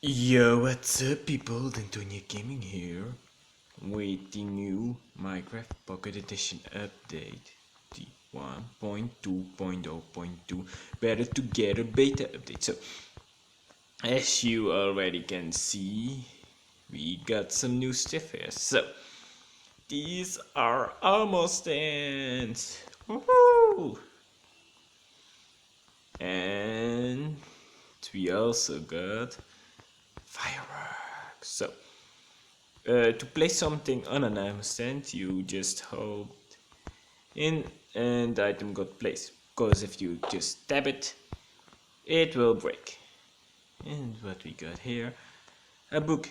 Yo, what's up people, Dentonia Gaming here with the new Minecraft Pocket Edition update, the 1.2.0.2 Better Together beta update. So, as you already can see, we got some new stuff here. So, these are almost ends. Woohoo! And we also got fireworks. So, to play something on an item stand, you just hold in and the item got placed. Because if you just tap it, it will break. And what we got here, a book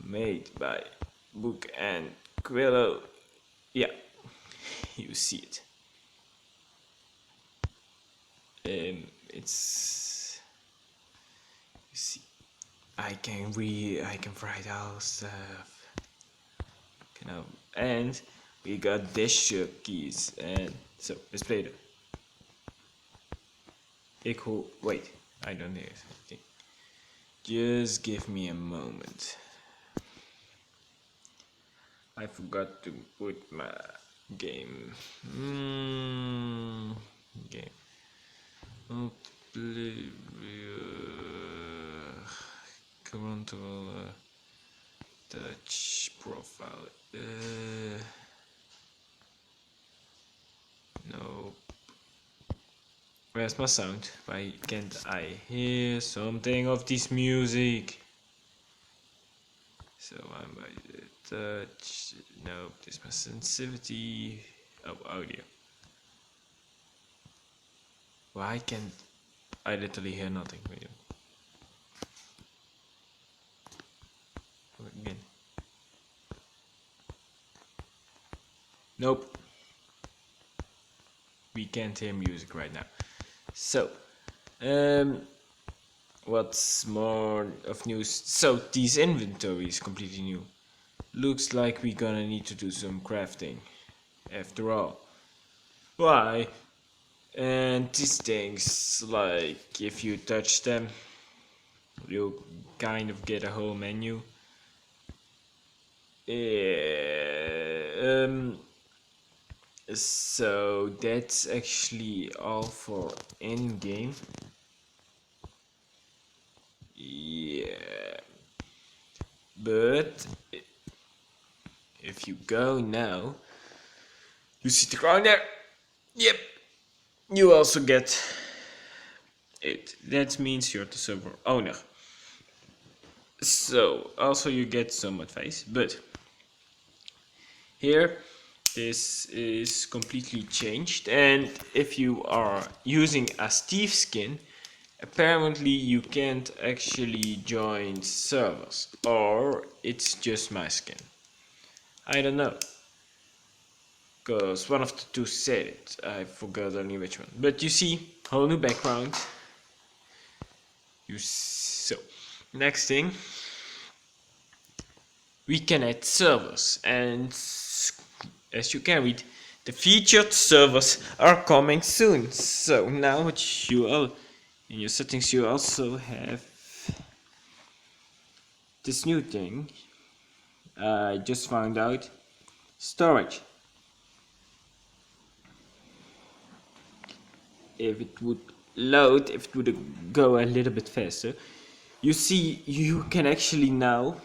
made by Book and Quillo. Yeah, you see it. It's, you see, I can write all stuff. And we got dash keys, and so let's play them. Wait, I don't hear anything. Just give me a moment. I forgot to put my game. Game. Multiplayer. Controller. Touch profile. No. Where's my sound? Why can't I hear something of this music? So I'm by the touch. Nope, this is my sensitivity. Oh, audio. Why can't I literally hear nothing? Wait. Again. Nope. We can't hear music right now. So, what's more of news? So, this inventory is completely new. Looks like we're gonna need to do some crafting. After all. Why? And these things, like, if you touch them, you'll kind of get a whole menu. So that's actually all for in-game. Yeah, but if you go now, you see the crown there. Yep, you also get it. That means you're the server owner. So also you get some advice, but here this is completely changed, and if you are using a Steve skin, apparently you can't actually join servers, or it's just my skin. I don't know, because one of the two said it. I forgot only which one. But you see, whole new background. So next thing, we can add servers, and as you can read, the featured servers are coming soon. So now in your settings you also have this new thing. I just found out, storage. If it would load, if it would go a little bit faster, you see you can actually now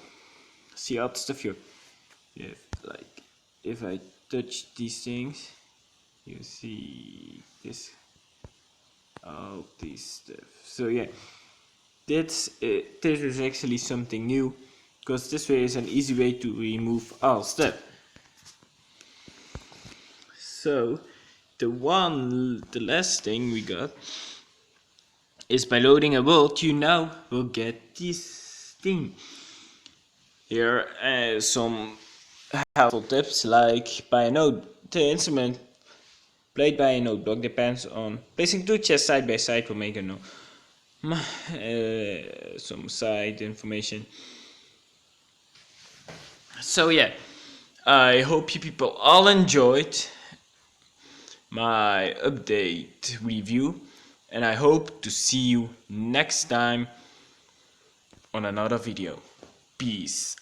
see all the stuff here. Like if I touch these things, you see this, all this stuff. So yeah, this is actually something new, because this way is an easy way to remove all stuff. So the last thing we got is, by loading a world, you now will get this thing. Here are some helpful tips, like by a node. The instrument played by a node block depends on placing two chests side by side will make a node. Some side information. So yeah, I hope you people all enjoyed my update review, and I hope to see you next time on another video. Peace